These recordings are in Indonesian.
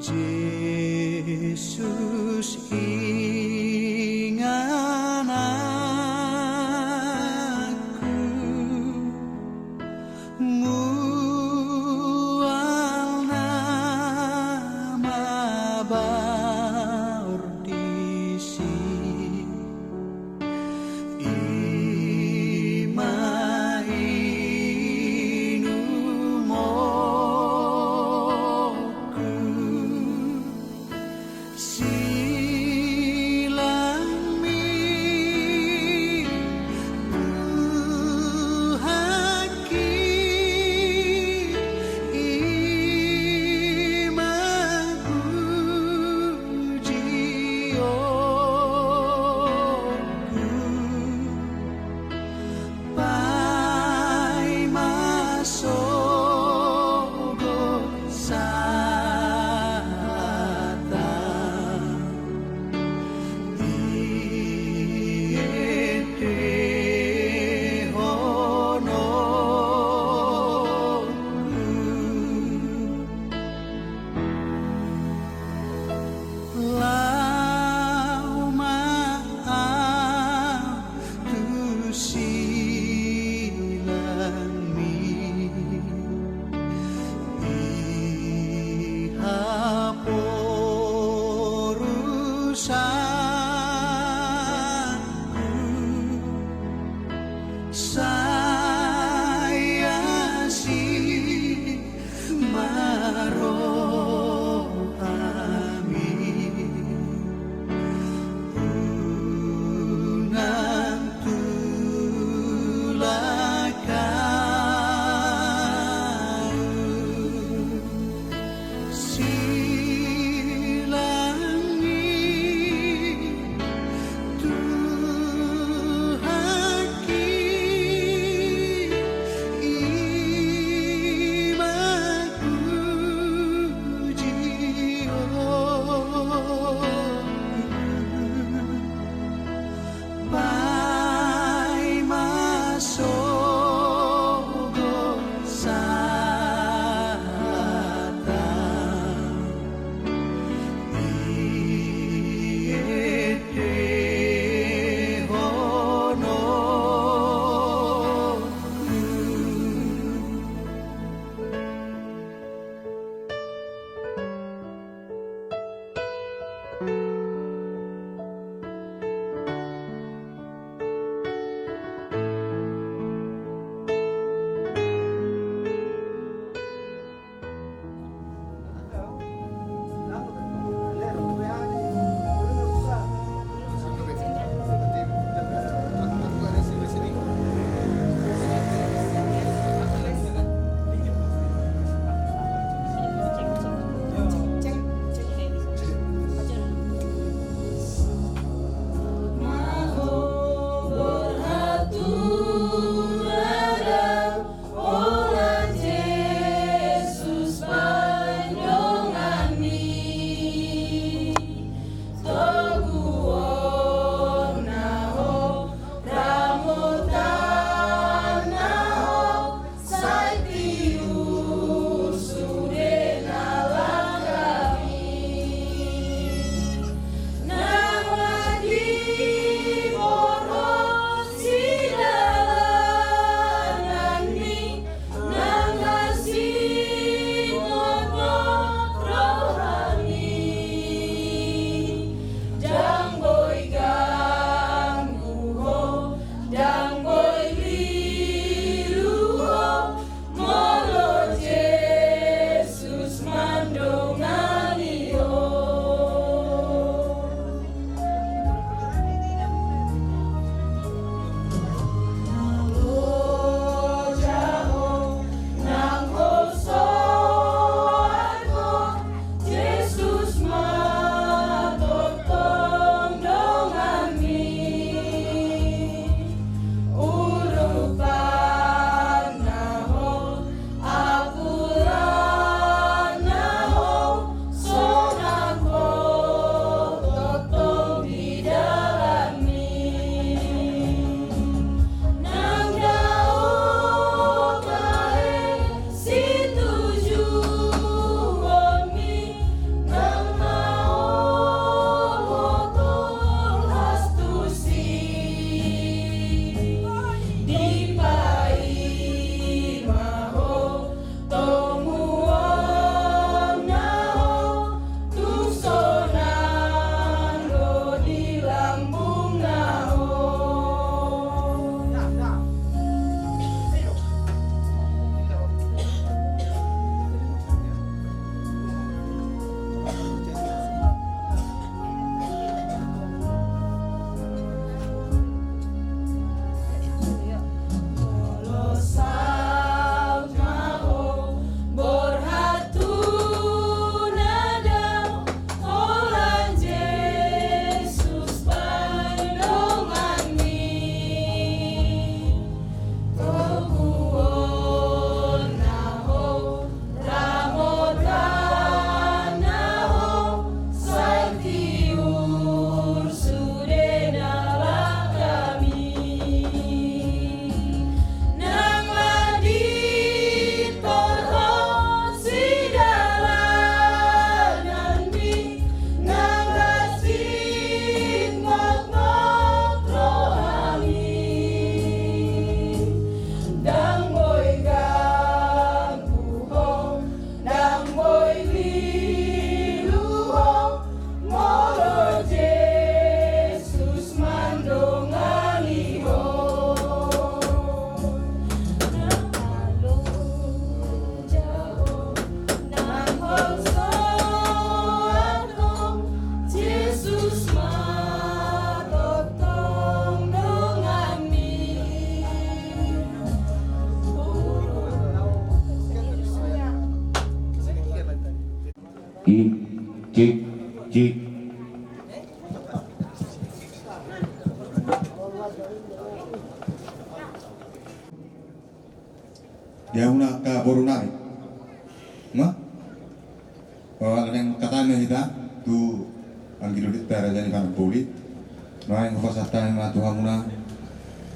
Yesus ingat aku, mual nama bardisi ima inu moku. cik, cik. Dia una ka borunari. Ma? Bahwa yang katanya kita tu anggil kita raja ni kan poli. Main kepasatan yang matu hamuna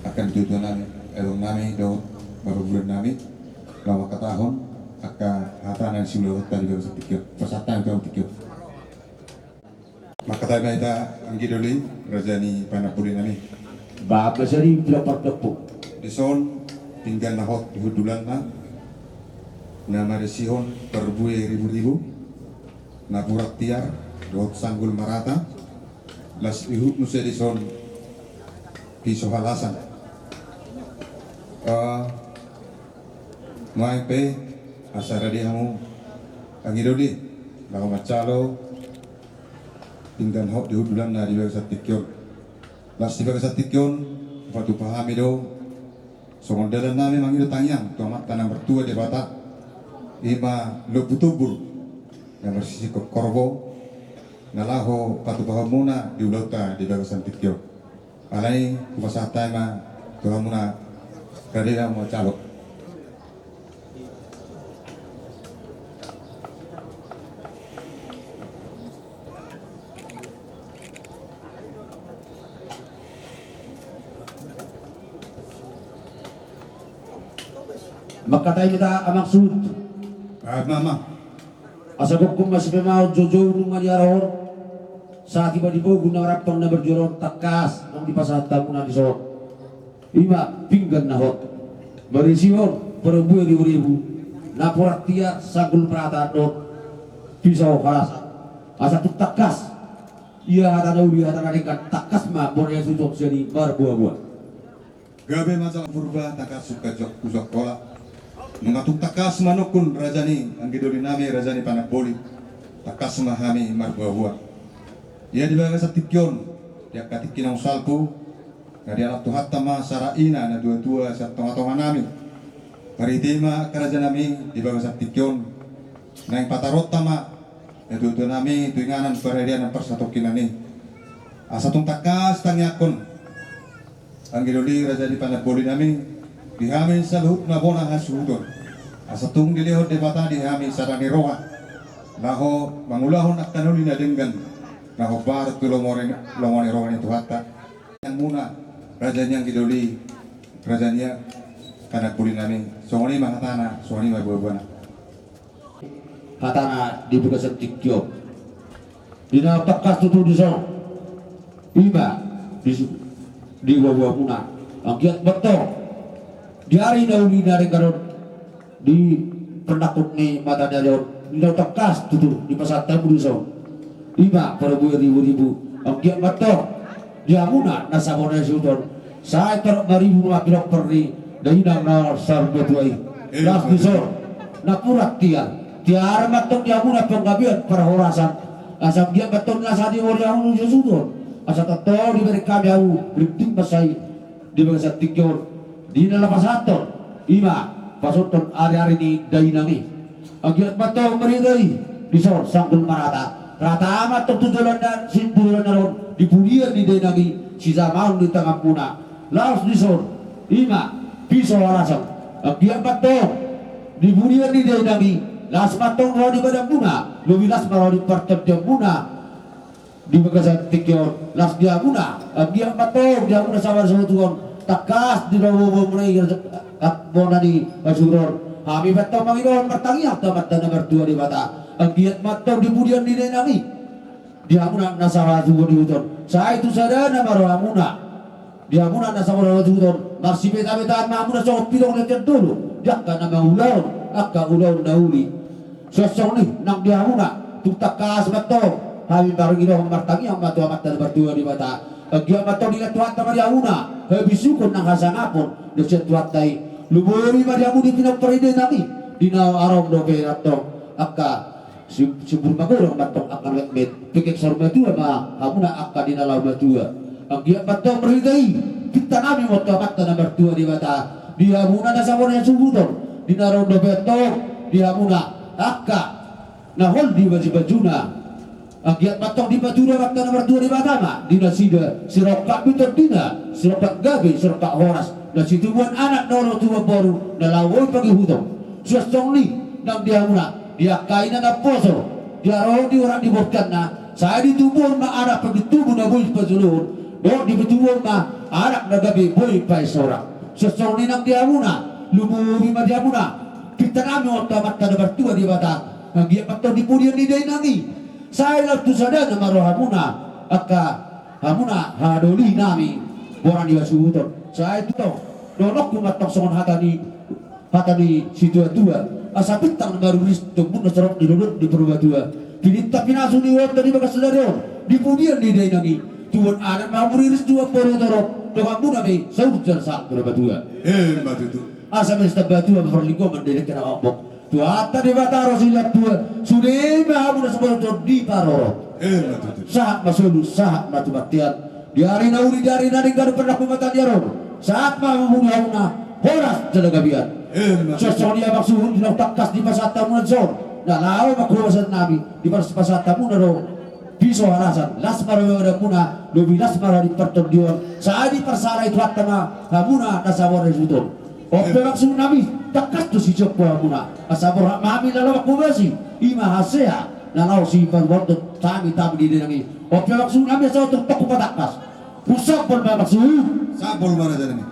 akan tujuan nami, elong nami do baru bulan nami. Lawa katahon akan hatanan simulau tadi baru setikir. Pasatan itu tikir. Maka tadi kita anggil dulu raja ni panapoli nami. Bapak seri dapat tepuk. Di son tinggal nahot di hudulan nama desihon perbuye ribu-ribu naburak tiar dot sanggul marata las ihut nusa dison piso halasan mai pe asara dia hamu angidodi lawa macalo tinggal hot di hudulan na di satikyon las di satikyon patu pahami do songondalan nami mangido tangyang tomat tanang bertua di bata ima loputubur yang bersisi ke korbo nalaho patu pahamuna di ulauta di bagasan tikyo alai kupasata ima pahamuna kadira mo calok Maka tayo kita maksud mama asa hukum masih pemau jojo nungan yarahor saat tiba di bawah guna raptong na berjorot takas ang dipasata muna di sorot ima pinggan nahot berisihon perempuan ribu-ribu naporak tia sagul perata dot pisau kalasa asa tu takas ia hata dauli hata narikan takas ma bornya susok jadi berbuah-buah gabe masalah purba takas suka jok kusok kola mengatuk takas manukun rajani anggidoli nami rajani panapoli takas mahami marbuah-buah ia dibaga sa tikyon dia katikin ang salpo na dia anak tuhat tama saraina na dua-dua sa tonga-tonga nami paritima karajan nami dibaga sa tikyon na yung patarot tama na dua-dua nami tuinganan paradian ng persatokin nani asatong takas tangyakon anggidoli rajani panapoli nami dihamin sa luhut na bona hasudon asatung dilihod di bata dihamin sa raniroha laho mangulahon at kanuli na denggan laho barat tu lomore rohan itu hatta yang muna rajanya gidoli rajanya kanak puli nami songoni mahatana songoni mabuabana hatana dibuka setikyo dina takas tutu di sana iba di buah-buah muna ang kiat betul di hari dauli dari karun di pendakut ni mata dari di takas tutu di pasar tabu di sana iba perbu ribu-ribu ang kiat betul dia muna nasabona sudon saya termaribu mapilok perri dari nang sarbe tuai las di sana napurat tiar matok dia muna penggabian perhorasan asam dia betul nasadi orang yang sudon asa tato diberi kami au berikting pasai di bangsa tikyor di dalam pasaton ima pasoton hari-hari di dainami agiat matau meridai di sor sanggul marata rata amat tujuan dan simpulan naron di pudian di dainami sisa mau di tengah puna laos di sor ima pisau alasan agiat matau di pudian di dainami las matau mau di badan puna lebih las mau di pertempatan puna di bagasan tikyor las dia puna agiat matau dia puna sabar selutuan takas di dalam mulai bona di basuror kami betul mangiron bertangiak tamat dan berdua di bata agiat matau di budian di denami dia muna nasawa juga di hutan saya itu sadana baru amuna dia muna nasawa di hutan masih beta-betaan mamuna soal pilong letet dulu dia karena maulau akka ulau dauli sosok nih nang dia muna tu takas betul kami baru ngirong bertangiak matau amat dan berdua di bata agiat matau di letuan tamar dia muna habisukon ng hasangapon na siya tuwatay lumuri mariamu di pinagparide nami dina arom do perato akka sibur magurang batok akan lekmet pikik sarmatua ma hamuna akka dina law batua ang giat batok perhidai kita nami mo tapat na bertua di bata dia muna na sabon yang subuton dina arom do betok dia muna akka nahol di bajuna Agiat matong di Madura waktu nomor 2 di Batama Dina sida siropak bitor dina siropak gabe siropak horas dan situbuan anak noro tua baru na lawoy pagi hutong suastong ni nang diamuna dia kainan na poso dia roh di orang dibotkan na saya ditubuhan ma anak pagi tubuh na boy pazulun do di betubuhan ma anak na gabe boy pa sorak suastong ni nang diamuna lumuri ma diamuna kita nami otamat na nomor 2 di Batama agiat matong di pudian di day nangi saya lalu sadar nama roh hamuna aka hamuna hadoli nami borang dia suhuton saya itu tahu donok kumatong songon hatani situ dua asa pitang baru ris tumbun nasorok di duduk di perubah dua pinita pinasu di wot dari bagas sedarion di pudian di day nangi tuan anak mamuri ris dua poro torok dengan muna be saud sak perubah dua matutu asa mesta batu berlinggo mendelek kena ombok tuata di bataro silat tua sudah mahamuna sebelum di paroro matutu saat masulu saat matu batian diari nauri diari nari gadu pernah kumatan diaron saat mahamuna hamuna horas jalaga biar sosok dia maksud di takkas di pasata muna zon nah lau makruasan nabi di pasata muna ro piso harasan las marawa muna lebih las marawa di pertondion saat di persara itu hatama hamuna nasawar resulton oke maksud nabi takas tu si Joko hamuna asabor mami lalu kubasi ima hasea nalau si panword kami di dengangi oke maksud nabi asal untuk toko patakas pusat pun maksud sapol mana jalan ini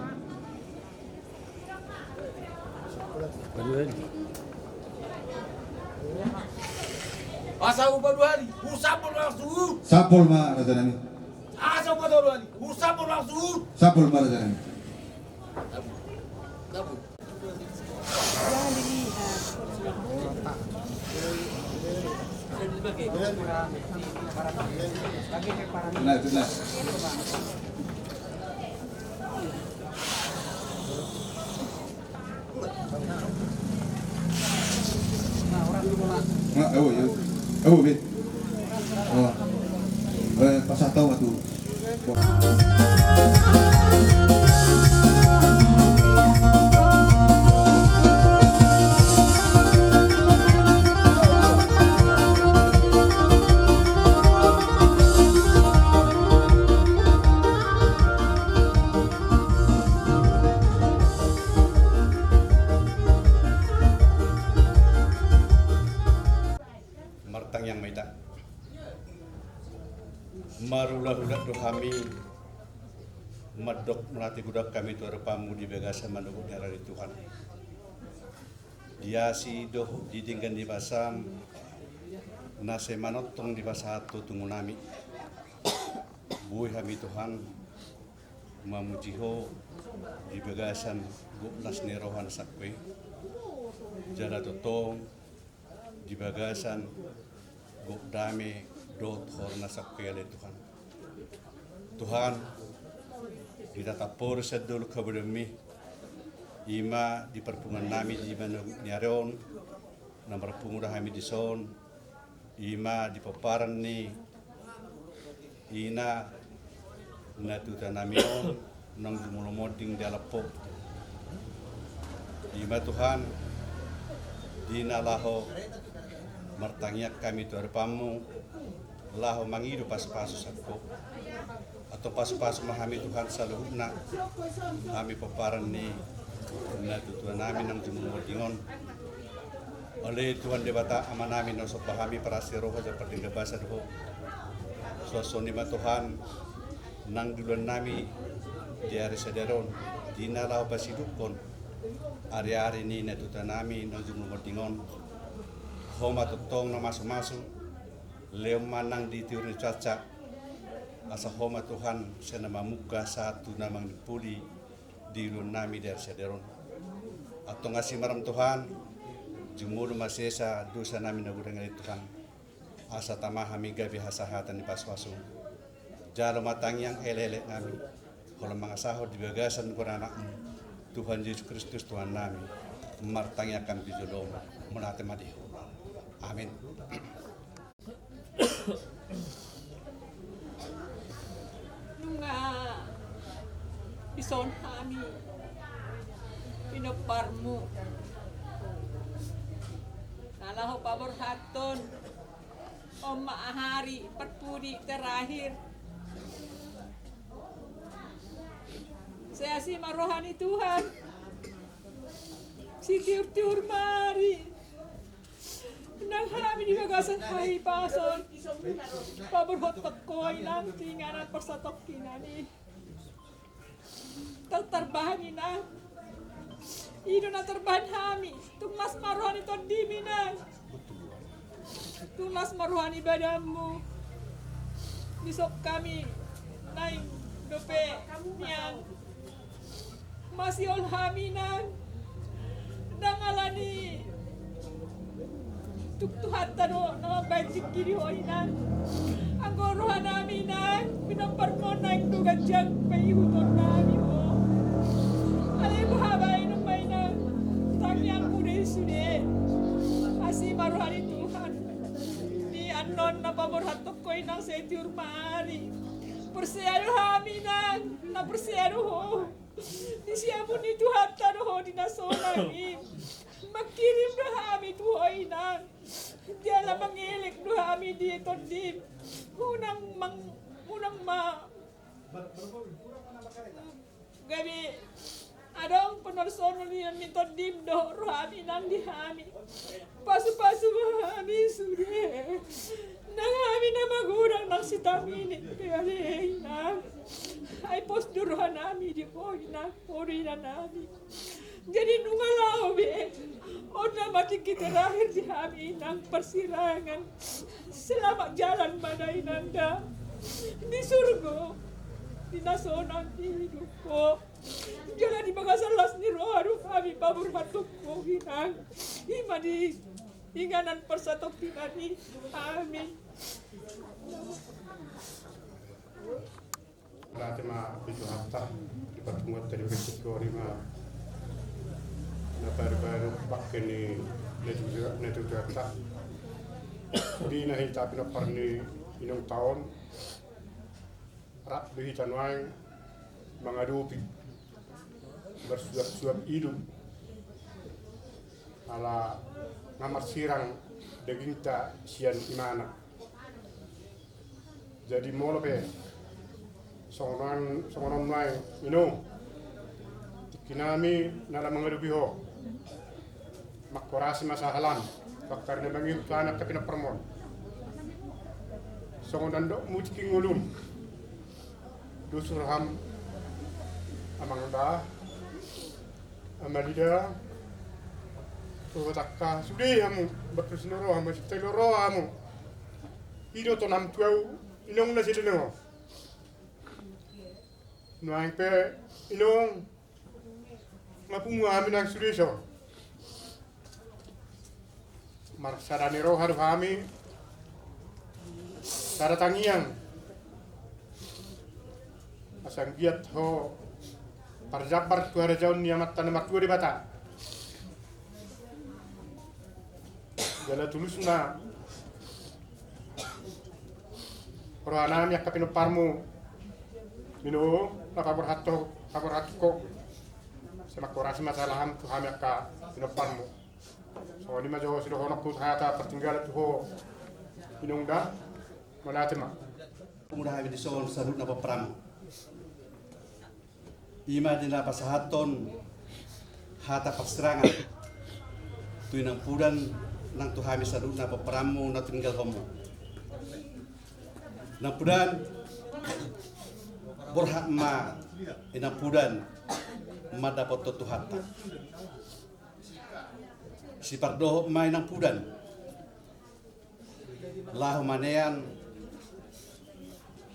Asa ubah 2 hari, usapol maksud. sapol mana jalan ini Asa ubah 2 hari, usapol maksud. sapol mana jalan ini Jangan dilihat. nah itu nah Nah, be. Pasah tahu nggak tuh? Martang yang maida marulah-ulah dohami madok melati gudak kami tu repamu di begasa manuguk dari Tuhan dia si doh didingkan di basam nase manotong di basa hatu tunggu nami buih kami Tuhan mamujiho di begasan guklas nerohan sakwe jala totong di bagasan guk dame dot horna sakwe ale Tuhan kita tapor sedul kabudemi ima di perpungan nami di mana nyaron nomor pungudah kami di son ima di paparan ni ina natuta nami on nang dumulomoding dalapo ima Tuhan dina laho martangyak kami tu arpamu laho mangidu pas-pasu sakko atau pas-pasu mahami Tuhan saluhna kami paparan ni na tutuan namin ng jumudingon oleh Tuhan debata ama namin no sopa kami para si roho sa pagdingabasa do so ni Tuhan nang duluan nami di ari sederon dinalaw pasidukon ari-ari ni natutuan namin ng jumudingon homa tutong na masu-masu leo manang di tiur ni caca asa homa Tuhan sa namamuka satu namang dipuli di lun nami dari sederon atau ngasih maram Tuhan jumur masesa dosa nami nagurang dari Tuhan asa tamah kami gabi hasahatan di paswasu jalo matang yang elele nami kalau mangasaho di bagasan ko anakmu Tuhan Yesus Kristus Tuhan nami martang yang kami bijolong menate madiho amin. Nga ison kami pinapar mo nalaho pabor haton o maahari hari perpudi terakhir. Saya si rohani Tuhan, si tiur-tiur mari, nang kami di bagasan hai pason, paberhot koi nang tinganan persatok kinani, terbahan ina, ido na terbahan kami, tumas marohani ton diminan, tumas marohani badamu, besok kami naik dope niang. Masih ol haminan nangalani tuktuhat tano nama baik kiri hoinan anggo rohan aminan pinampar mo na yung dugat diyang paihuton nami ho alay mo habay nung may na tangyang muday sude asi maruhani Tuhan ni anon na pamorhatok ko inang setiur maari persiado haminan na persiado ho di siapun ni Tuhan tanoh di nasonamin makirim na kami tuhoy na diala mangilik na kami dito din unang gabi adong penorsono niyan nito dim do rohami nang dihami pasu-pasu kami sudah nang kami na magurang ng sitamini kaya na ay pos duruhan namin di po na ori na namin jadi nungalaw be o na matikita terakhir di kami ng persirangan selamat jalan manay nanda di surgo di nasonan di hidup ko jalan di magasalas ni roharu kami paburhatuk ko hinang ima di inganan persatok tinani amin Latima bisu hatta di pertemuan tadi berisiko lima baru pakai ni netu hatta di nahi tapi nak perni inong tahun rat behi tanuai mengadupi bersuap-suap hidup ala ngamar sirang daging tak sian imana jadi molo be songonon mai ino kinami nala mangadubi ho makorasi masahalan bakar na mangi kana kapina permon songonan do mutki ngulum dusurham amangda amalida takka sudi amu batusnoro amu siteloro amu ido to nam tuau inong na sideno Nuang pe inong mapungu amin ang suriso marsaranero haru kami saratangiang asang giat ho parjabar tu hari jaun yang mata nama tu di bata jala tulus na rohanan yang kapino parmu mino kabarhato ko sama korasi masalaham tu kami ka pinoparmu so di majo sido honok ku hata tertinggal tu ho inongda malatima Pemuda kami di Solo sarut na papramu ima din na pasahaton hata pasrangan tu inang pudan nang tu kami sarut na papramu na tinggal homo nang pudan berhak ma inang pudan ma dapat tutuhata si pardoh ma inang pudan lahu manean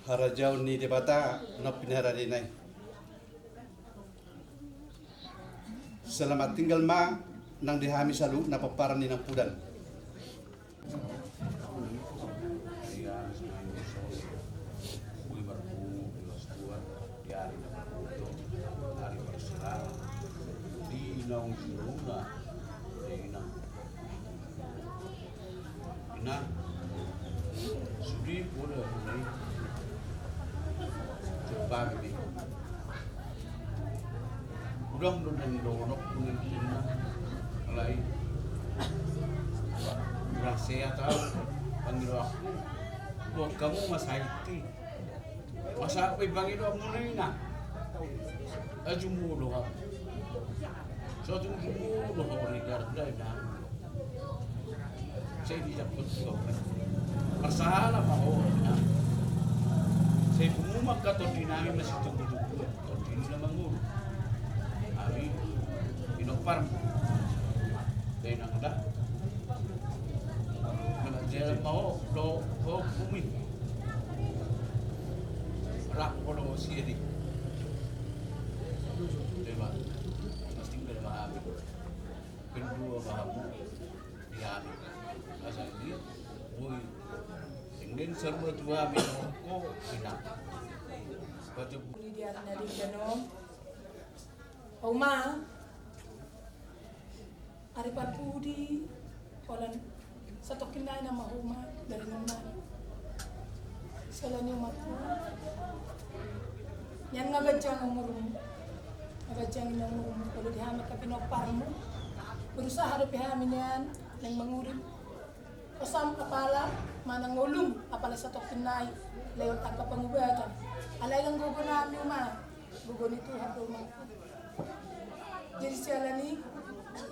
harajau ni debata no pinara dinai selamat tinggal ma nang dihami salu na paparan inang pudan Inang sinuna, inang, inang, sudi boleh mulai coba ini. Udah nunggu donok nunggu lain. Udah saya tahu panggil aku, buat kamu masaiti. Masa apa ibang itu ang muna na? Jumulo ka. So jumulo ko ni Garda na. Saya tidak betul. Masalah mau na. Saya bumumag ka to dinami na si tunggu-tunggu. Hindi na mangulo. Abi pinopar. Dahil nang ada. Dia mau do bumi. Rak kono siedi. Diba? Mesti ada bahami. Kedua bahamu diami. Asal dia, boy. Ingin serba tua minoko ina. Baju Lidiar dari Ganom. Oma. Ari Parpudi. Olan satu kinay na mahuma dari naman. Sala niyo matu. Yan nga gadyang umurum. Gadyang inamurum. Kalau dihamit ka pinopar mo. Berusaha harap ihamin yan ng mangurim. Kasam kapala, manang ulong. Apala sa tokinay. Lewat ang kapangubatan. Alay lang gugo namin ma. Gugo nito hato ma. Jadi sila ni.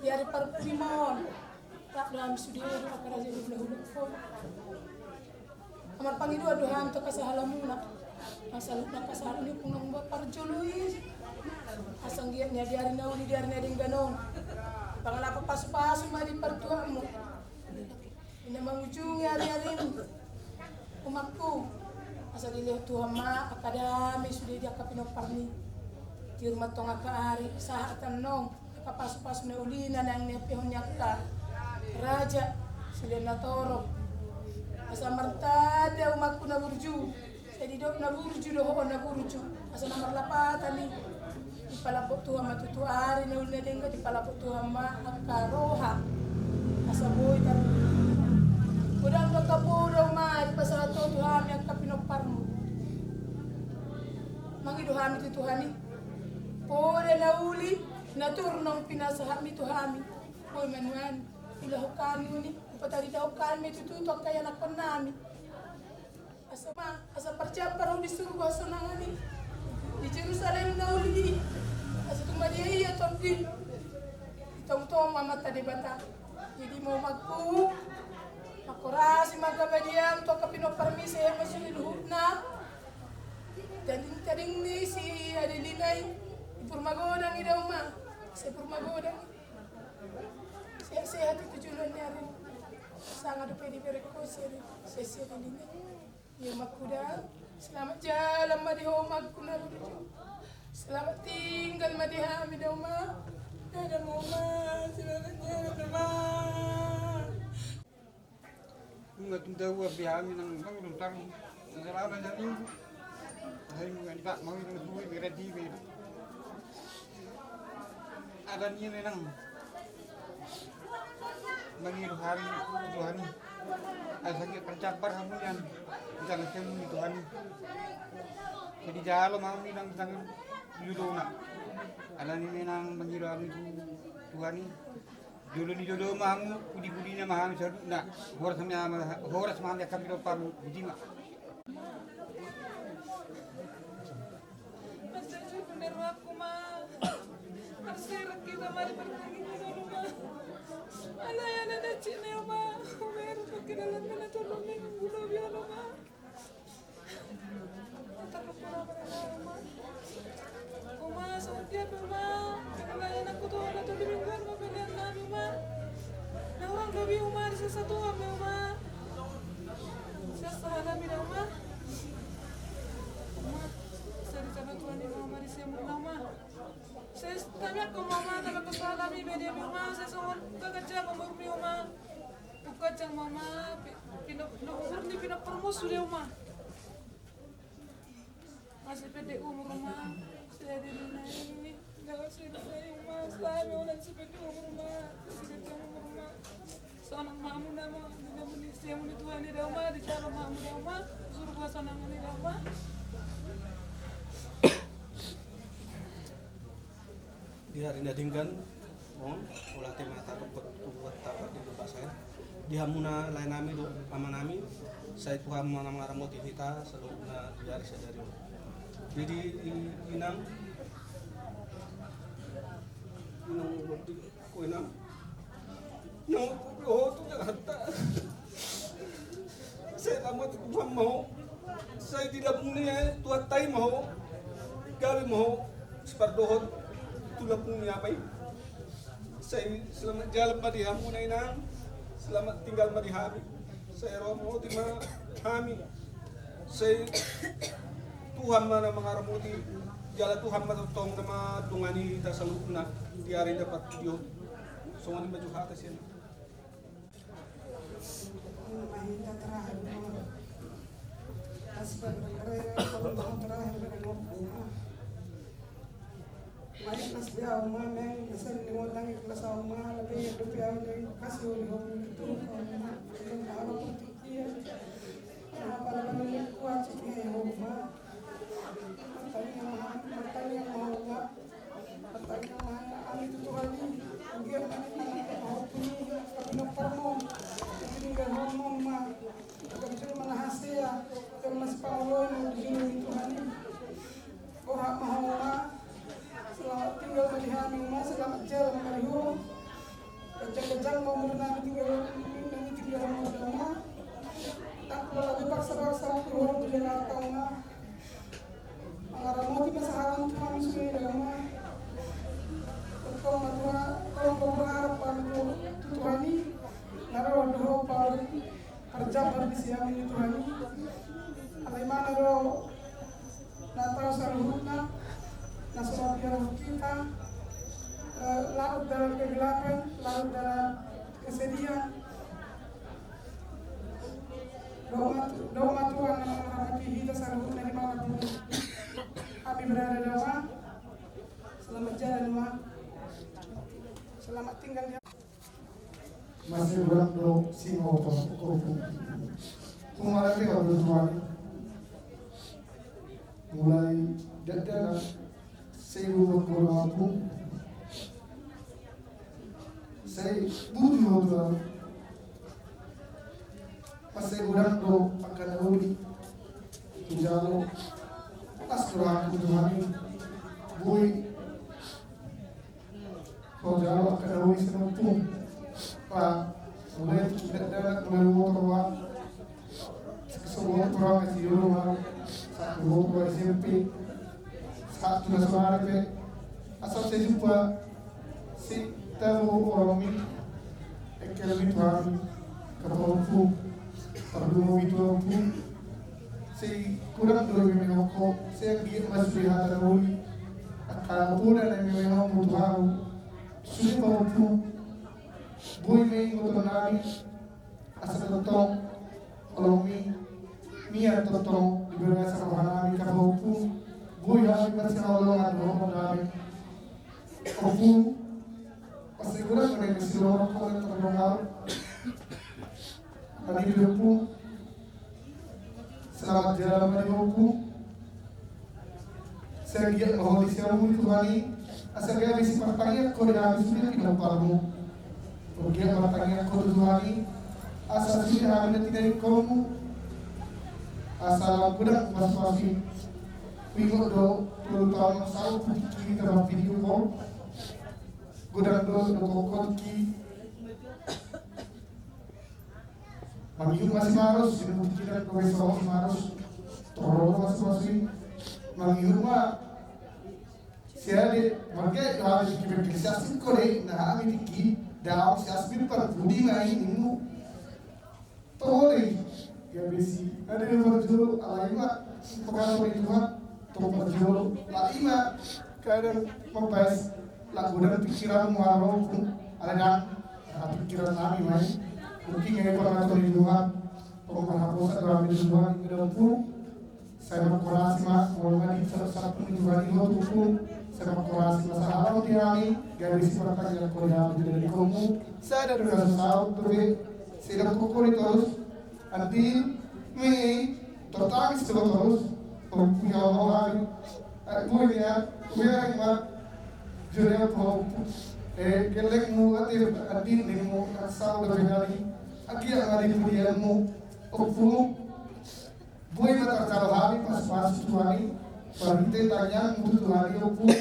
Diari Parpudi tak dalam studio itu akan jadi belah-belah phone. Amar pangidu aduhan to kasahalamuna. Asal nak kasar ni pun nang parjuluis. Asang giat nya diari nauli diari na ding ganong. Pangala papas-pas mali partuamu. Ina mangujung ari-ari umakku. Asal dilihat Tuhan ma akadami sudah dia kapinoparni. Di rumah tonga ka ari saat tanong kapas-pas na ulina nang nepehon nyakta. Raja sila natorok asa martada umakku na burju saya didok na burju doho na burju asa namar lapatan ni dipalapok tuha matutu ari na ulna dengga dipalapok tuha ma akaroha asa boy tar udang do kapuro ma di pasato tuha mi akapinoparmu mangido hami tu tuhani pore na uli naturnong pinasaha mi tuhami boy manuan Ila hukami ni, patari daw kami tututok kaya nakon nami. Asa percaya di surga sana ni. Di Jerusalem na uli. Asa tumadiya tongkin. Itong mama tadi bata. Jadi mau magku. Makurasi magabadiam to kapino permisi yang masih luhutna. Dan tading ni si Adelinay. Ipurmagodang idaw ma. Sa ipurmagodang. Sehat itu jualan nyari sangat dupedi bereko sesi ini ya makuda selamat jalan madi homak kuna selamat tinggal madi hamid oma ada mama selamat jalan ma Bunga tundawa bihami ng mangulutang nasalanan na rin dahil mga iba mga buhay merediwe ada niya nang mengiru hari Tuhan asal percabar hamuyan jangan kemu Tuhan jadi jalo mau minang jangan yudona ala ni minang mengiru hari Tuhan dulu ni dulu mahamu budi na maham sadu na horas maham ya kapiro pamu bujima Masih bener aku mah tersirat kita mari bertanya dulu mah Alay na chine ma, meron pagkinalan na natulong ng gulo biano ma. Takot po naman na ma. Umasa dia pa ma, kinalayan ako to na tulungan ma pilihan namin ma. Nawang gabi umari sa satu kami ma. Sa sahala mi daw ma. Ma, sari sana tuan ni mama di semur na ma. Saya tanya ke mama kalau kesalahan mi media mama saya soal kerja umur mi mama bukan jang mama umur ni pinap permus sudah mama masih pede umur mama saya di ini nggak sih saya mama selama orang sepede umur mama sepede umur mama soal mamu nama ni saya mau dituan di rumah di cara mamu di rumah suruh gua sana di rumah Di hari nadingkan, ulah tema takut buat takut di lupa saya. dihamuna lain nami do ama nami saya Tuhan mana ngaramoti kita selalu na diari sadari jadi inang bukti ko inang nang tu Jakarta saya tamat Tuhan mau saya tidak punya Tuhan tay mau gawe mau seperdohon tulah punya apa saya selamat jalan pada hamuna inang selamat tinggal di kami. Saya romo tima kami. Saya Tuhan mana mengaramuti jalan Tuhan matutong nama dungani kita salutna di hari dapat video. Soalnya baju atas ini. Mahita terakhir. Asal berkerja kalau terakhir berkerja. Mai nas dia umma menesen ni mo lang iklas umma labi rupiah ni kasih oleh orang itu kalau dia apa lagi kuat sih umma matanya umma itu tuh lagi dia mau punya perlu ini kan umma kalau mana hasil kalau masih pawon di itu lagi orang mau selamat tinggal di Hamilma, selamat jalan Mariho. Kejang-kejang mau berenang tinggal rumah. Tak perlu lagi paksa-paksa keluar di Jakarta rumah. Mengarang di masalah Tuhan sudah rumah. Kalau berharap pada Tuhan ini, naruh doa pada perjabat di siang ini Tuhan ini. Alaimana roh Natal saluhutna. Nasional kita larut dalam kegelapan, larut dalam kesedihan. Doa Tuhan yang merahmati kita selalu dari manapun kami berada di rumah. Selamat jalan rumah, selamat tinggal di masih berang do singo kopu. Kemarin kita berjuang mulai dari saya berkorban aku, saya butuh pas saya berang do akan lagi jalo pas berang Tuhan boy kalau jalo akan lagi senang pak mulai tidak mulai semua orang kasih rumah satu rumah SMP satu nasional pe asal saya jumpa si tahu orang ini ekonomi Tuhan kepalku perlu itu aku si kurang dulu menengok saya dia masih lihat dulu akan pun ada yang menengok Tuhan sudah mampu boy main motor nami asal totong kalau mi atau totong diberikan sama nami kapalku boy kami masih nolong ada kami, aku pasti kurang ada mesti orang kau yang terdengar, kami hidupku selamat jalan hidupku, saya giat bahwa di siapa itu kami, asal dia mesti pertanyaan kau dah habis sudah tidak parmu, dia pertanyaan kau tu kami, asal sudah ada tidak kamu, asal kurang masih Minggu do tahun salu kita dapat video call, gudang do call ki, minggu masih harus kita besok harus terus masih minggu mah siapa mereka harus kita kisah kore nah kami ki dah siasmin per budi ngai minggu tohori ya besi ada yang berjual alaima pengalaman itu Tunggu jauh, lah ima kadang membahas lagu dan pikiran muaro pun ada pikiran kami mai mungkin yang pernah di luar penghapus dalam di luar itu pun saya berkorasi mas mulai di salah pun di luar itu pun saya berkorasi masalah di kami garis perkara yang korea dari kamu saya ada dua tahun terus saya kokori terus nanti Mei tertangis terus punya orang punya yang jual kelek mu atir adin mu asal dari Aqui a área de Guilherme, o fumo, vou matar Talohari, pas Tuani, para tentar muito Tuani, o fumo,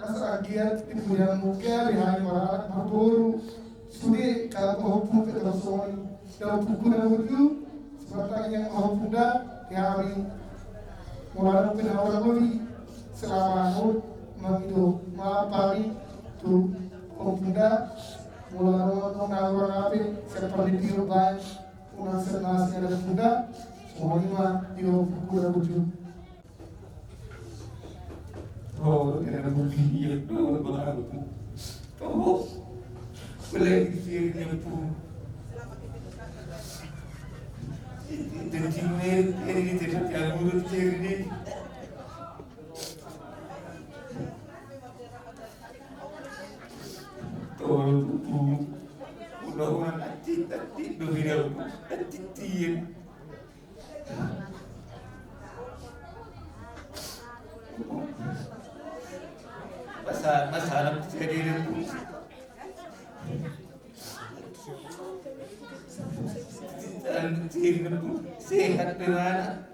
essa aqui é de Guilherme, que é a para Marboro, studi kalau o fumo que transforma, então procura o rio, seperti yang o fumo da, que hari mulai pindah lagi selama tahun mengido malapari tu kompunda mulai orang api seperti di rumah una senas yang ada muda semua lima dio buku buju oh ada buku dia dua baru oh boleh dikira pun ini tidak ada mulut ini undang-undang tadi berviral tadi masalah kejadian dan sehat dengan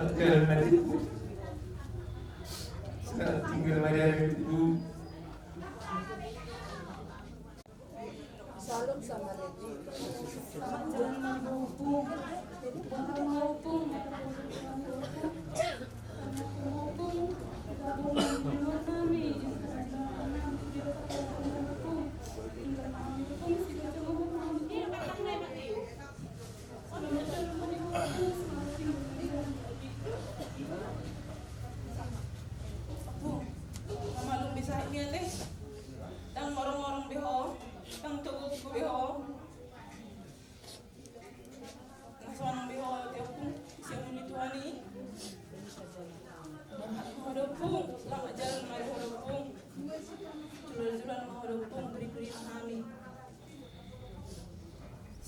sehat itu tinggal ada itu Salam sama Redi. Jangan maupun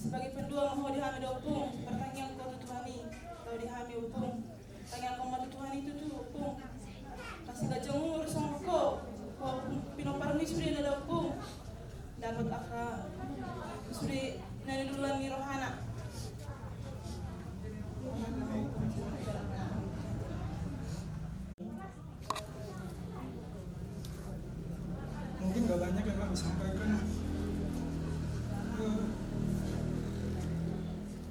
sebagai pendua mau dihami opung pertanyaan kau Tuhani kalau dihami opung tanya kau mati Tuhani itu tuh opung kasih gajah umur sama kau pinoparmi sudah ada opung dapat akra sudah nani duluan ni rohana mungkin gak banyak yang kami sampaikan.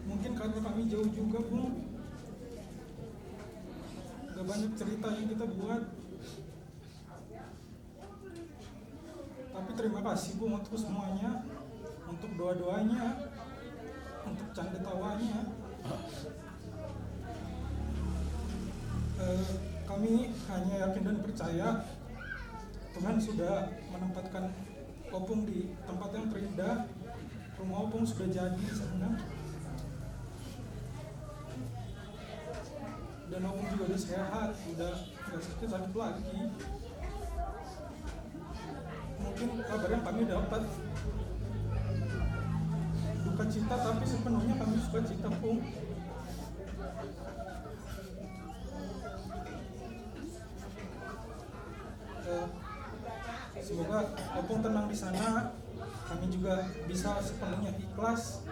Mungkin karena kami jauh juga pun gak banyak cerita yang kita buat. Tapi terima kasih Bu untuk semuanya, untuk doa-doanya, untuk canda tawanya. Kami hanya yakin dan percaya Tuhan sudah menempatkan Opung di tempat yang terindah. Rumah Opung sudah jadi di sana. Dan Opung juga udah sehat, udah gak sakit lagi. Mungkin kabar yang kami dapat duka cita, tapi sepenuhnya kami suka cita Pung. Semoga Opung tenang di sana, kami juga bisa sepenuhnya ikhlas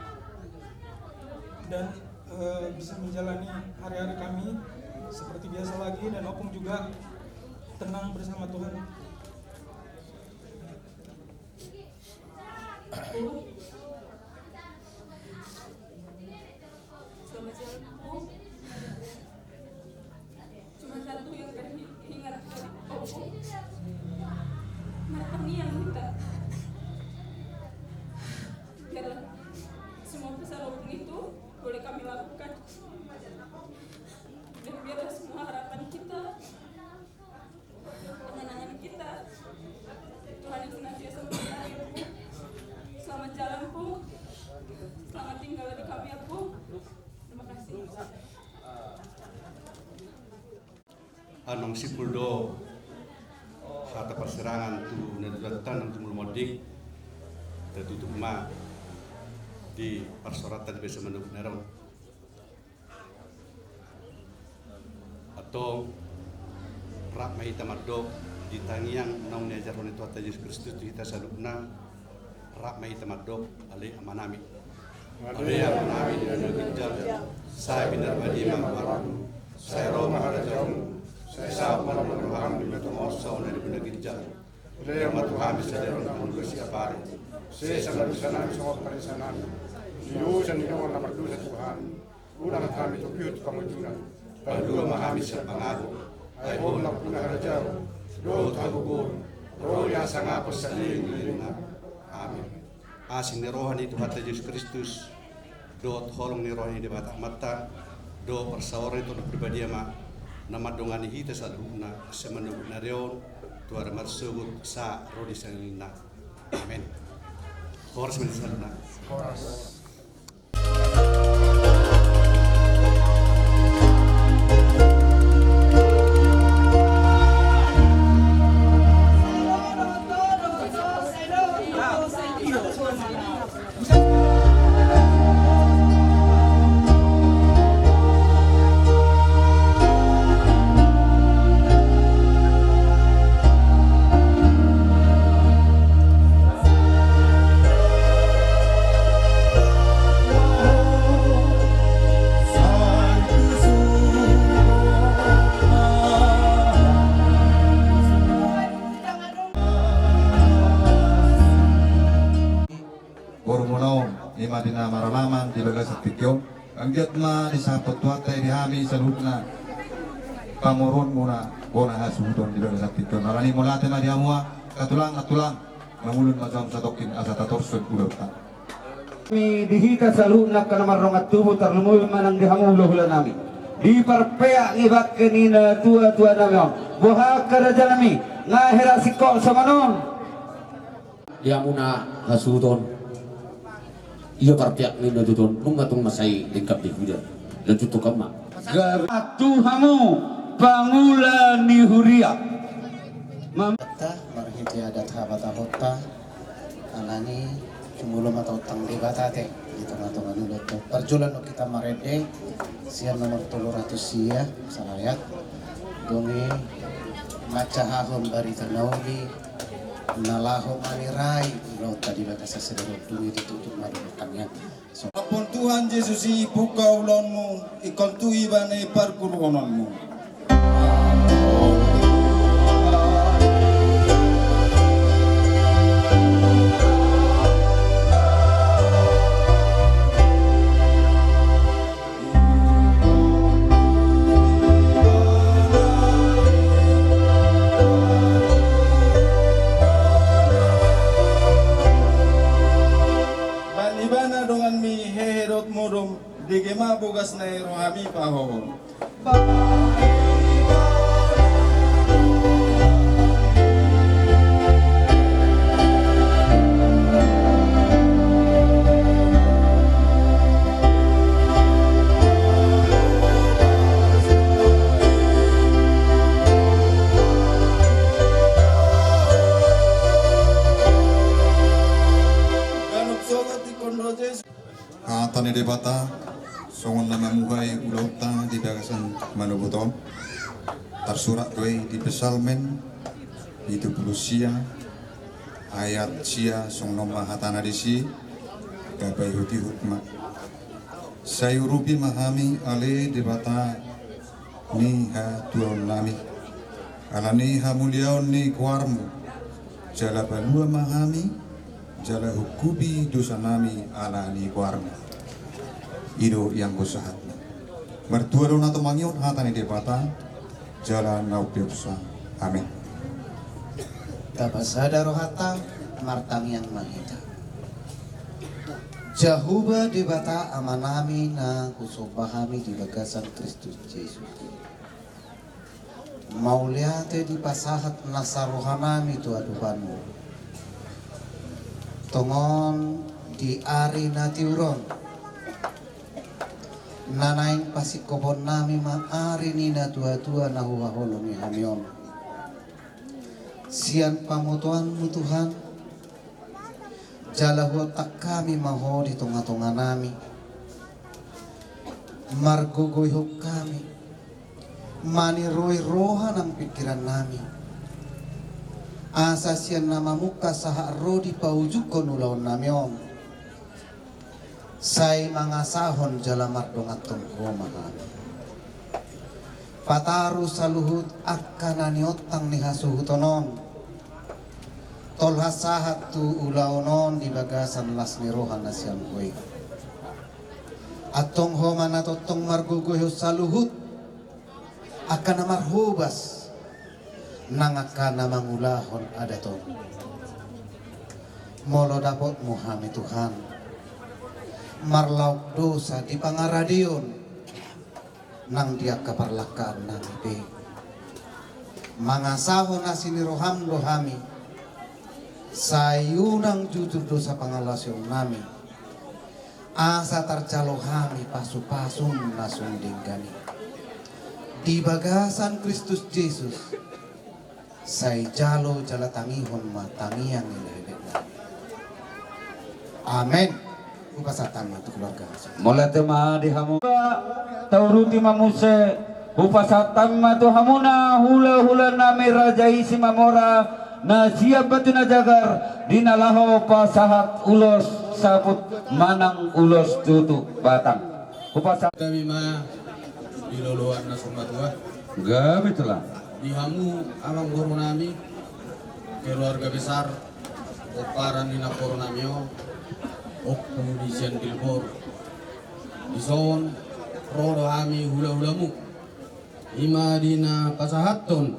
dan bisa menjalani hari-hari kami seperti biasa lagi, dan Opung juga tenang bersama Tuhan. Selamat jalan Opung. Cuma satu yang teringat dari Opung, pertanian kita. Biarlah semua pesan Opung itu boleh kami lakukan, dan biarlah semua harapan kita, angan-angan kita, Tuhan yang senantiasa memberkati Opung. Selamat jalan Opung, selamat tinggal di kami Opung. Terima kasih. Anong sipuldo hata perserangan tu nedatan untuk melodik tertutup ma di persoratan biasa menuk nerong atau rak mahita madok di tangiang naung ni ajar ni Tuhan Yesus Kristus kita salubna rak mai tamadok ale amanami ale amanami di dalam ginjal saya binar madima maram saya roh maharajam saya sah maram maram di betul osau dari benar ginjal le matu habis dari orang siapa saya sangat sana semua perisanan Diyo sa Ninong na magdusa Tuhan, unang kami tupiyot kamujunan. Padua mahami sa pangako, ay unang punaharajaw, doon tagugur, doon yasa nga po sa liling na. Amen. Asing ni Rohan ni Tuhan Yesus Kristus, doon holong ni Rohan ni Batang Mata, doon persawaran itu pribadi ama, na madungan ni hita sa luna, sa manubog na riyon, tuwara marsugot sa rodi sa nilina. Amen. Horas mo sa luna. Horas. Madina maramaman di bagas tikyo ang giat na isapot tuatay di hami sa lutna pamuron muna bona hasudon di bagas tikyo narani mulate na di amua katulang mamulun macam sa tokin asa tatorsun ulota mi dihita sa lutna kana marrongat tubo tarlumul manang dihamulo hula nami di parpea ibak kenina tua nami boha karaja nami ngahera sikok samanon diamuna hasudon iya parpiak ni natutun nungatung masay lingkap di hujan dan tutup kama Tuhamu pangulan ni huria Mata marhiti adat habata hota alani cumulu mata utang di batate di tengah-tengah nulot perjulan kita marede siar nomor 300 sia sarayat dongi maca hahon barita nauli nalaho manirai lo tadi batas sesedot dumi ditutup madukannya apun Tuhan Yesus ibuka ulonmu ikon tui bane parkurhononmu Digema bogas na rohami pahon. Tani debata songon nama muhai ulauta di bagasan manubuton tersurat gue di pesalmen itu pulusia ayat sia song nomah hatana disi gabai huti hukma sayurupi mahami ale debata ni ha tuon nami alani ha muliaon ni kuarmu jala balua mahami jala hukubi dosa nami ala ni kuarmu ido yang usaha mertua dona to mangion hatani debata jalan naupiusa amin tabasada rohata martang yang mahita jahuba debata amanami na kusobahami di bagasan Kristus Yesus mauliate di pasahat nasarohanami tu aduhanmu tongon di ari natiuron nanaing pasikobon nami maari nina tua-tua nahuhaholomi hamion sian pamutuanmu Tuhan jalahu tak kami maho di tengah-tengah nami margogoyhok kami mani roy rohan ang pikiran nami Asasian nama muka saha rodi paujukon ulaon namion. Sai mangasahon jalamar dongatong komahan. Pataru saluhut akkanani otang ni hasuhutonon. Tolhasahat tu ulaonon di bagasan las nirohan nasian kue. Atong homan atotong marguguyo saluhut akan marhubas nang akan mangulahon adaton. Molo dapot Muhammad Tuhan marlauk dosa di pangaradion nang dia keparlakaan nang be mangasahon asini roham dohami sayunang jujur dosa pangalasyon nami asa tercalo kami pasu-pasun nasun dinggani di bagasan Kristus Yesus say jalo jala tangihon matangian ilelena. Amin. Upasatan matu keluarga. Mulai tema di hamu tauruti mamuse upasatan matu hamuna hula nami raja isi mamora na siap batu na jagar dinalaho pasahat ulos sabut manang ulos tutu batang upasatan kami ma diloloan na sumatua gabi telah di hamu amang guru nami keluarga besar oparan nina koronamio Okku di Sendilbor di son rodo ami hula-hulamu ima dina pasahaton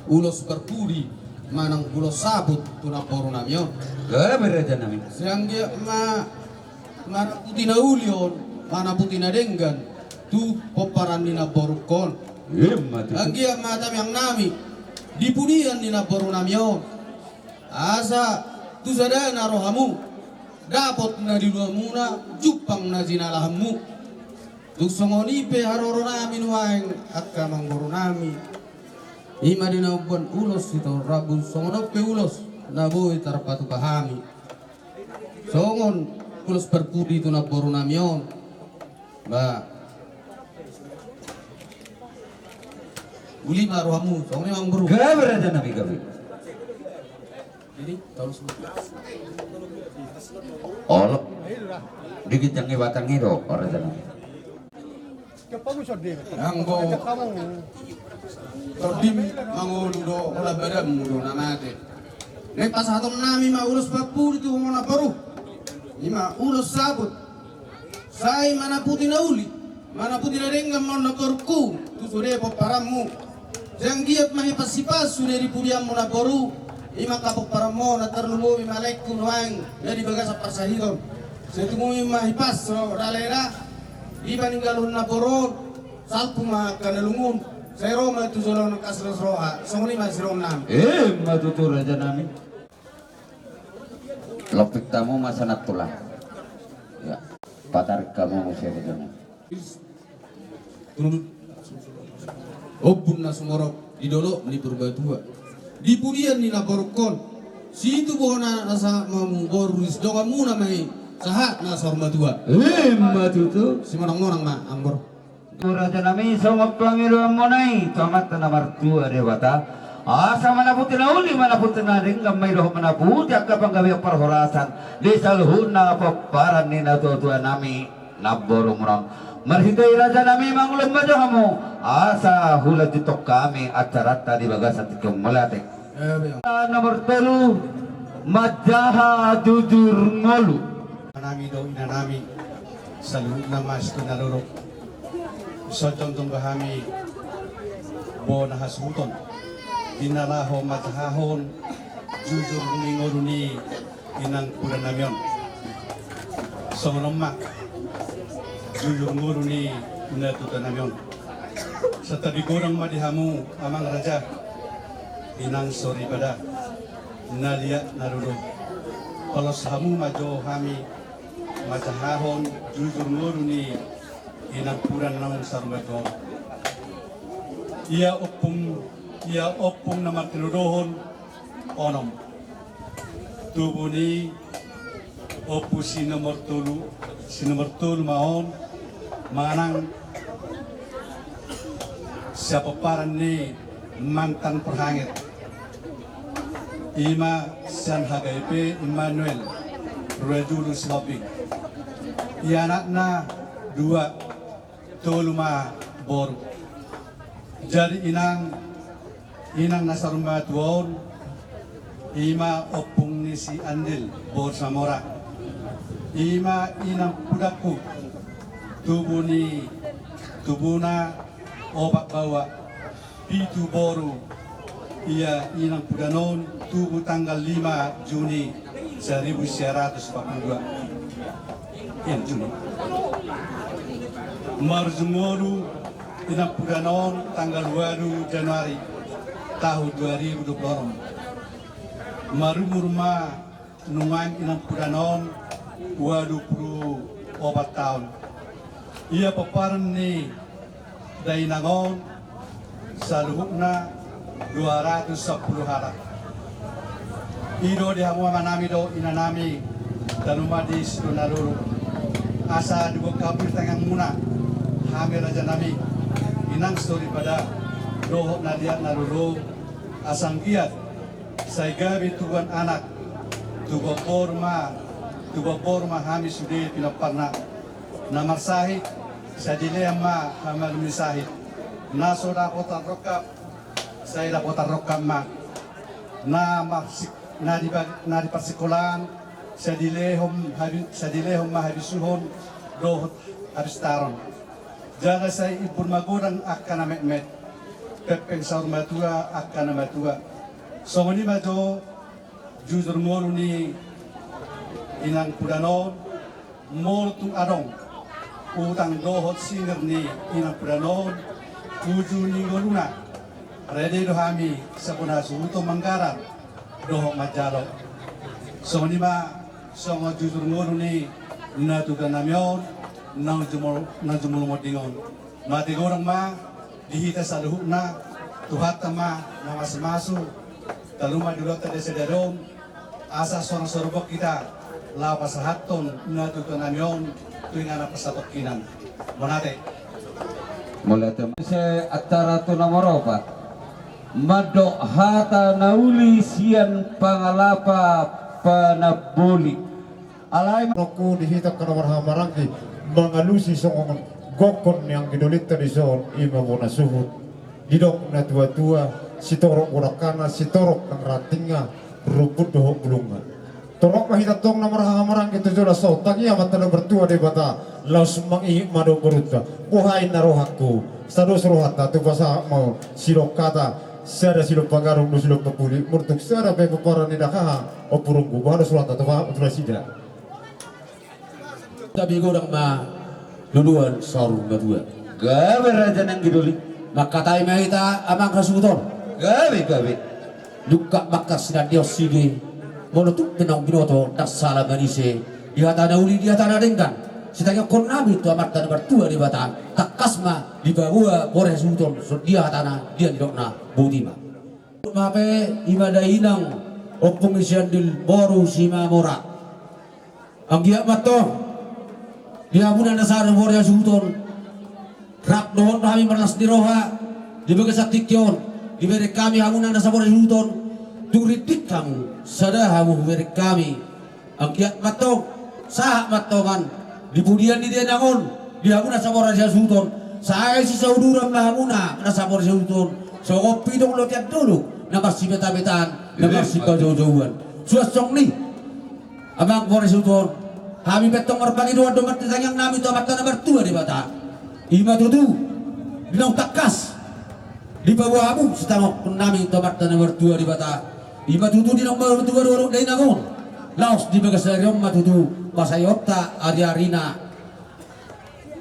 ulos berpudi manang ulos sabut tuna porunamyo beraja nami sianggia mana putina ulion mana putina denggan tu poparan dina borukon anggia mata yang nami dipudian dina porunamyo asa tu sadana rohamu dapat na di luar muna jupang na zinalahamu tuk songoni pe haroro nami nuaeng akka mangguru nami ima di nauban ulos itu rabun songonok pe ulos naboi tarpatu kahami songon ulos berpudi itu naboru namion ba uli maruhamu songoni mangguru gaber aja nabi gabi ini tahun semua oh dikit yang ngebatang itu orang sana anggo kodim manguludo ola badam mudo namate nek pas hatom nami ma ulus papur itu ngona paru ima ulus sabut sai mana putih nauli mana putih nadenggam mau nakorku tu sudah poparamu yang giat mahi pasipas sudah dipudiam mau nakoru ima kapok paramo na terlubo imalekun wang dari bagas parsahidon setumu mahi pas dalera iba ninggalun nakoru salpu ma kanalungun saya Roma itu zolong kasros roha songoni masih romnam matutur raja nami lopik tamu masanat tulang ya patar kamu musya raja nami obun na sumorok idolo ni purbatua di pudian ni naborokon situ bona rasa mamuboris doa muna mai sahat na sormatua matutur si monang-monang ma ambor Raja nami songop pangilu monai tamat na martua dewata asa mana putina uli mana putina ringgam may loh mana puti akka panggawi perhorasan di saluhun na paparan ni natutua nami naboro murang marhitai raja nami manglum majahamu asa hula jutok kami acarata di bagasan tikum melatik nomor telu majaha jujur ngolu nami do ina nami saluhun na mas tu nalurok so contoh kami bo nahasuton dinalaho matahahon jujur ningoruni inang kuda namion so nomak jujur ngoruni ina tuta namion sa tabi gorang madihamu amang raja inang sorry pada nalia narudo kalau sahamu majo kami matahahon jujur ngoruni inang puran namang sarmato ia opung na matinudohon onom tubuni opu sinomortulu maon manang siapa paran ni mantan perhangit Ima San Hagaipe Emmanuel Rajulus Lobing. Anakna 2 toluma bor. Jadi inang nasa rumah tuon ima opung ni si Andil bor Samora. Ima inang pudaku tubuna obat bawa pitu boru. Ia inang pudanon tubuh tanggal 5 Juni 1942. Juni. Marzumoru inang pudanon tanggal 2 Januari tahun 2020. Marumurma nungang inang pudanon 24 tahun. Ia paparan ni dainangon sa luhukna 210 harak. Ido di hamwa manami do inanami tanuma di sidonaluru. Asa dua kabir tangang muna hamil raja nami inang story pada dohok nadiat naluru asang kiat say gabi tuan anak tuba porma hami sudah pinaparna namar sahid sadilema hamal misahid naso dapotan rokap saya dapotan rokap ma na di persikolan sadilehom mahadisuhon dohot habis taron jaga saya ibun magurang akan amet pepeng saur matua akan matua so ni majo jujur molu ni inang pudanon mol tu adong utang dohot singer ni inang pudanon tuju ni goluna rede dohami sabuna suhuto manggaran dohok majalo so ni ma so jujur molu ni na tugan namyon na jumul modingon mati gorang ma dihita sa luhuk na tuhat ma na masmasu taluma dulot tadi sedaron asa sorong sorobok kita lapas haton na tugan namyon tuing anak pasatok kinan monate mulai se acara tu nomor 4 madok hata nauli sian pangalapa panabuli alai aku dihitak ke nomor hamarangki mengalusi songongan gokon yang gidolit tadi son ima bona suhut didok na tua-tua sitorok urakana sitorok kang ratinga ruput dohok bulungan torok mahita tong nomor hamarangki tujuh so tangi amat tanda bertua de bata laus mangi mado beruta kuhai narohaku stados rohata tu basa mau sirokata sada silop pangarung do silop papuli murtuk sada pe paparan ni dakaha opurungku bahana surata tu sida tapi gorang ma duluan saru madua gawe raja nang gidoli maka tay mahita amang kasuton gawe duka bakas na dios sige mono tu penong binoto dasala manise dia tanah uli dia tanah dengkan sitanya kon nabi tu amat tanah bertua di batang takasma di bawah bore suton so dia tanah dia di dokna butima mape ibadah inang opung isiandil boru sima mora anggia mato dia pun ada sarang borya suton rak dohon kami merlas di roha di bagian tikyon di beri kami hamun ada sabor suton turitik kamu sadahamu beri kami angkiat matong sah matongan di budian di dia nangon di hamun ada sabor suton saya si saudara mahamuna ada sabor suton so kopi dong lo tiap dulu nama si beta-betaan nama si jauh-jauhan suasong nih abang borya suton kami betong merbagi dua domat yang nami itu amat tanah bertua di bata ima tutu binong takas di bawah abu setangok nami itu amat tanah bertua di bata ima tutu di nomor bertua dorong dari nangon laos di bagas dari rumah tutu pasayota ariarina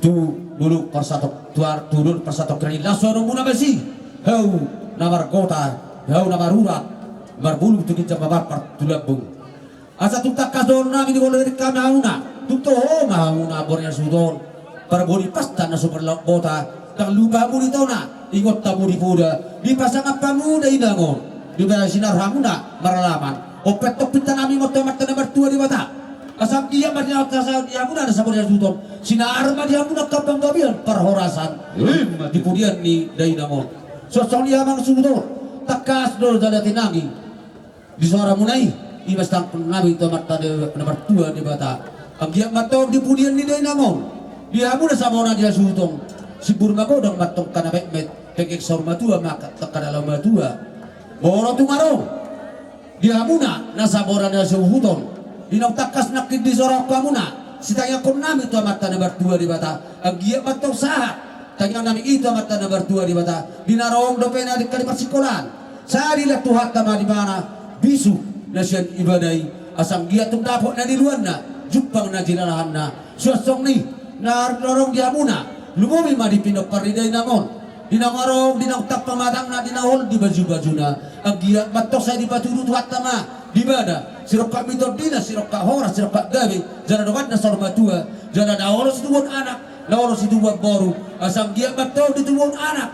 tu dulu persatok tuar turun persatok kali laso rumuna besi hau namar kota hau namar urat berbulu tu kita babar partulabung asa tuktak kasdon nami di kolor kami hauna tukto hauna bornya sudon perbodi pasta na super kota dan lupa budi tona ingot tamu di puda di pasang pamuda inangon di bawah sinar hamuna maralaman opet tok pinta nami moto matana bertua di bata asam dia madina kasa di hamuna ada sabornya sudon sinar madina hamuna kapang gabian perhorasan di pudian ni dainangon sosong dia mang sudon takas dol dalatinangi di suara munai ibas tang nabi to matta de nomor 2 di bata anggiak matong di pudian di dai namon dia muna sa mona dia sutong sibur magodong matong kana met pekek saur matua maka tekada dalam matua moro tumaro dia muna nasa bora dia suhuton dinong takas nakid di sorok kamuna sitanya kon nami to matta nomor 2 di bata anggiak matong sahat tanya nami itu matta nomor 2 di bata dinarong do pena di kali persikolan sadilah tuhat tama di mana bisu nasian ibadai asam dia tung dapok na di luar na jupang na jinalahan na suasong ni na dorong dia muna lumumi ma di pinok pariday namon dinangarong dinang tak pamatang na dinahol di baju-baju na agiat matok saya di paturu tuhat tama di bada sirok kami tordina sirok ka horas sirok ka gabi jana dokat na sorma tua jana da horos tuwon anak na horos itu buat boru asam dia matok di tuwon anak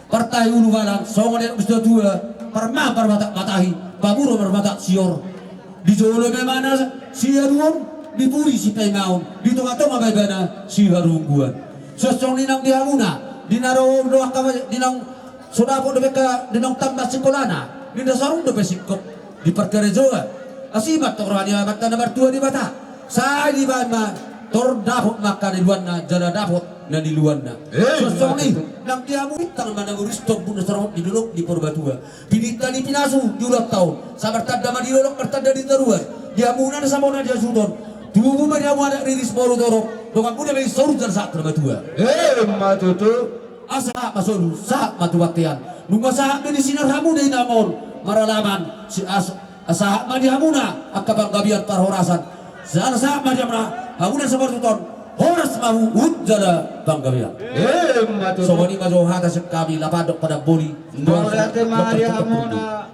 partai ulu balang songo dia gusto tua parma parmata matahi baburo parmata sior di jolo memana siaruon di buri si pemaun di tengah-tengah bagana si harungguan sosong ninang dihamuna dinaro doang kawa dinang sodapo debeka dinang tambah sekolana dinang sarung dobe sikop di perkara joa asimat to rohania mata nomor 2 di bata saya di bama tor dapot maka di luarna jana dapot na di luarna sosong ni nang diamu itang mana guris tok pun sarong di duluk di Porbatua pinita di pinasu di ulang tahun sabar tanda di lolok pertanda di teruan diamuna sama na dia sudon tubuh dia mau ada riris baru dorok dokang udah dari sorut dan saat Porbatua matutu asa masolu saat matu waktian nunggu saat di sinar hamu dari namon maralaman si asa madi hamuna akabang gabian parhorasan saat madi hamuna hamuna seperti ton horas mau ujjala banggawian matutu sobani majo hata sekami lapadok pada boli Moriate Maria Hamuna